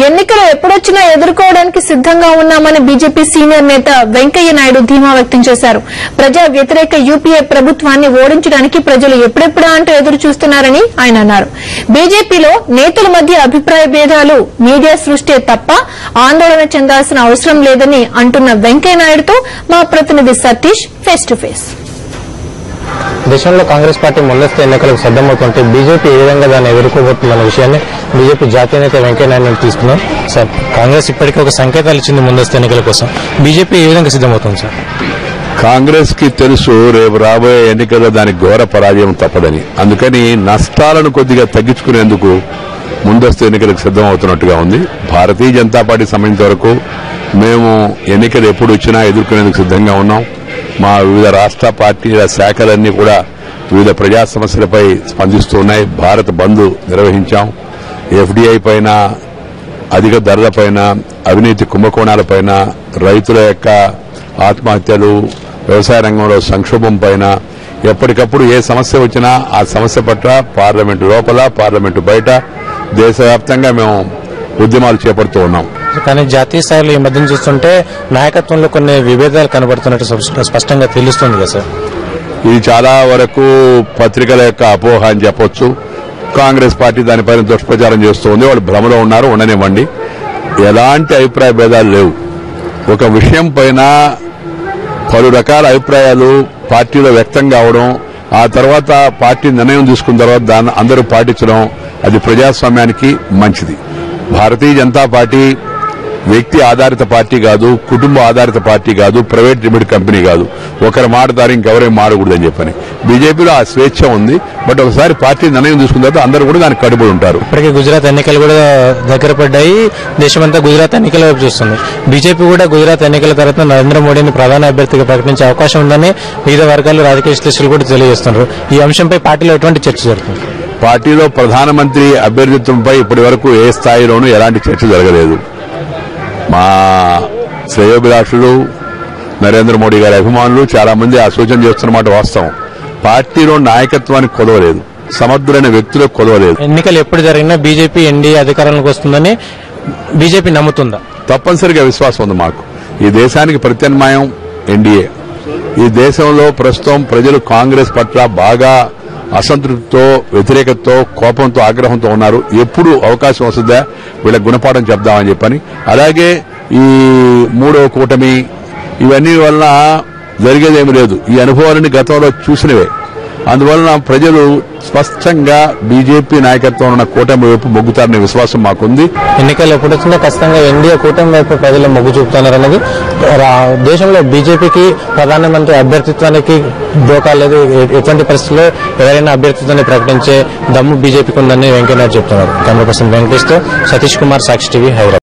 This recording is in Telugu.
ఎన్నికలు ఎప్పుడొచ్చినా ఎదుర్కోవడానికి సిద్దంగా ఉన్నామని బీజేపీ సీనియర్ నేత వెంకయ్య నాయుడు ధీమా వ్యక్తం చేశారు. ప్రజా వ్యతిరేక యూపీఏ ప్రభుత్వాన్ని ఓడించడానికి ప్రజలు ఎప్పుడెప్పుడా అంటూ ఎదురు చూస్తున్నారని ఆయన అన్నారు. బీజేపీలో నేతల మధ్య అభిప్రాయ భేదాలు మీడియా సృష్టే తప్ప ఆందోళన చెందాల్సిన అవసరం లేదని అంటున్న వెంకయ్య నాయుడుతో మా ప్రతినిధి సతీష్ ఫేస్ టు ఫేస్. దేశంలో కాంగ్రెస్ పార్టీ ముందస్తు ఎన్నికలకు సిద్దమవుతుంటే బీజేపీ ఏ విధంగా దాన్ని ఎదుర్కోబోతుందన్న విషయాన్ని బీజేపీ జాతీయ నేత వెంకయ్య నాయుడు తీసుకున్నాం. సార్, కాంగ్రెస్ ఇప్పటికే ఒక సంకేతాలు ఇచ్చింది ముందస్తు ఎన్నికల కోసం. బీజేపీ ఏ విధంగా సిద్దమవుతుంది సార్? కాంగ్రెస్ కి తెలుసు రేపు రాబోయే ఎన్నికల్లో దానికి ఘోర పరాజయం తప్పదని. అందుకని నష్టాలను కొద్దిగా తగ్గించుకునేందుకు ముందస్తు ఎన్నికలకు సిద్దమవుతున్నట్టుగా ఉంది. భారతీయ జనతా పార్టీ సంబంధించిన వరకు మేము ఎన్నికలు ఎప్పుడు వచ్చినా ఎదుర్కొనేందుకు సిద్దంగా ఉన్నాం. మా వివిధ రాష్ట్ర పార్టీల శాఖలన్నీ కూడా వివిధ ప్రజా సమస్యలపై స్పందిస్తూ ఉన్నాయి. భారత్ బంద్ నిర్వహించాం. ఎఫ్డీఐ పైన, అధిక ధరలపైన, అవినీతి కుంభకోణాలపైన, రైతుల యొక్క ఆత్మహత్యలు, వ్యవసాయ రంగంలో సంక్షోభం పైన ఎప్పటికప్పుడు ఏ సమస్య వచ్చినా ఆ సమస్య పట్ల పార్లమెంటు లోపల, పార్లమెంటు బయట దేశవ్యాప్తంగా మేము ఉద్యమాలు చేపడుతూ ఉన్నాం. కానీ జాతీయ స్థాయిలో ఈ మధ్యన చూస్తుంటే నాయకత్వంలో కొన్ని విభేదాలు కనబడుతున్నట్టు స్పష్టంగా తెలుస్తుంది కదా సార్? ఇది చాలా వరకు పత్రికల యొక్క అపోహ అని చెప్పొచ్చు. కాంగ్రెస్ పార్టీ దానిపైన దుష్ప్రచారం చేస్తూ ఉంది. వాళ్ళు భ్రమలో ఉన్నారు, ఉండనివ్వండి. ఎలాంటి అభిప్రాయ భేదాలు లేవు. ఒక విషయం పైన పలు రకాల అభిప్రాయాలు పార్టీలో వ్యక్తం కావడం, ఆ తర్వాత పార్టీ నిర్ణయం తీసుకున్న తర్వాత దాన్ని అందరూ పాటించడం, అది ప్రజాస్వామ్యానికి మంచిది. భారతీయ జనతా పార్టీ వ్యక్తి ఆధారిత పార్టీ కాదు, కుటుంబ ఆధారిత పార్టీ కాదు, ప్రైవేట్ లిమిటెడ్ కంపెనీ కాదు. ఒకరు మాట్లాడారు, ఇంకెవరేం మాడకూడదని చెప్పని. బీజేపీలో ఆ స్వేచ్ఛ ఉంది. బట్ ఒకసారి పార్టీ నిర్ణయం తీసుకున్న తర్వాత అందరూ కూడా దానికి కట్టుబడి ఉంటారు. ఇప్పటికే గుజరాత్ ఎన్నికలు కూడా దగ్గర పడ్డాయి. దేశమంతా గుజరాత్ ఎన్నికల వైపు చూస్తుంది. బీజేపీ కూడా గుజరాత్ ఎన్నికల తర్వాత నరేంద్ర మోడీని ప్రధాన అభ్యర్థిగా ప్రకటించే అవకాశం ఉందని వివిధ వర్గాలు, రాజకీయ విశ్లేషకులు కూడా తెలియజేస్తున్నారు. ఈ అంశంపై పార్టీలో ఎటువంటి చర్చ జరుగుతుంది? పార్టీలో ప్రధానమంత్రి అభ్యర్థిత్వంపై ఇప్పటి వరకు ఏ స్థాయిలోనూ ఎలాంటి చర్చ జరగలేదు. మా శ్రేయోభిలాషులు, నరేంద్ర మోడీ గారి అభిమానులు చాలా మంది ఆ సూచన చేస్తున్నమాట వాస్తవం. పార్టీలో నాయకత్వానికి కొదవలేదు, సమర్థులైన వ్యక్తులకు కొదవలేదు. ఎన్నికలు ఎప్పుడు జరిగినా బీజేపీ ఎన్డీఏ అధికారంలోకి వస్తుందని బీజేపీ నమ్ముతుందా? తప్పనిసరిగా విశ్వాసం ఉంది మాకు. ఈ దేశానికి ప్రత్యామ్నాయం ఎన్డీఏ. ఈ దేశంలో ప్రస్తుతం ప్రజలు కాంగ్రెస్ పట్ల బాగా అసంతృప్తితో, వ్యతిరేకతతో, కోపంతో, ఆగ్రహంతో ఉన్నారు. ఎప్పుడు అవకాశం వస్తుందా వీళ్ళ గుణపాఠం చెప్దామని చెప్పని. అలాగే ఈ మూడవ కూటమి ఇవన్నీ వలన జరిగేదేమీ లేదు. ఈ అనుభవాలన్నీ గతంలో చూసినవే. అందువలన ప్రజలు స్పష్టంగా బీజేపీ నాయకత్వం ఉన్న కూటమి వైపు మొగ్గుతారనే విశ్వాసం మాకుంది. ఎన్నికలు ఎప్పుడు వచ్చినా ఖచ్చితంగా ఎన్డీఏ కూటమి వైపు ప్రజలు మొగ్గు చూపుతున్నారన్నది దేశంలో బీజేపీకి ప్రధానమంత్రి అభ్యర్థిత్వానికి దోకా లేదు. ఎటువంటి పరిస్థితుల్లో ఎవరైనా అభ్యర్థిత్వాన్ని ప్రకటించే దమ్ము బీజేపీకి ఉందని వెంకయ్య నాయుడు చెప్తున్నారు. కెమెరా పర్సన్ వెంకటేష్తో సతీష్ కుమార్, సాక్షి టీవీ, హైదరాబాద్.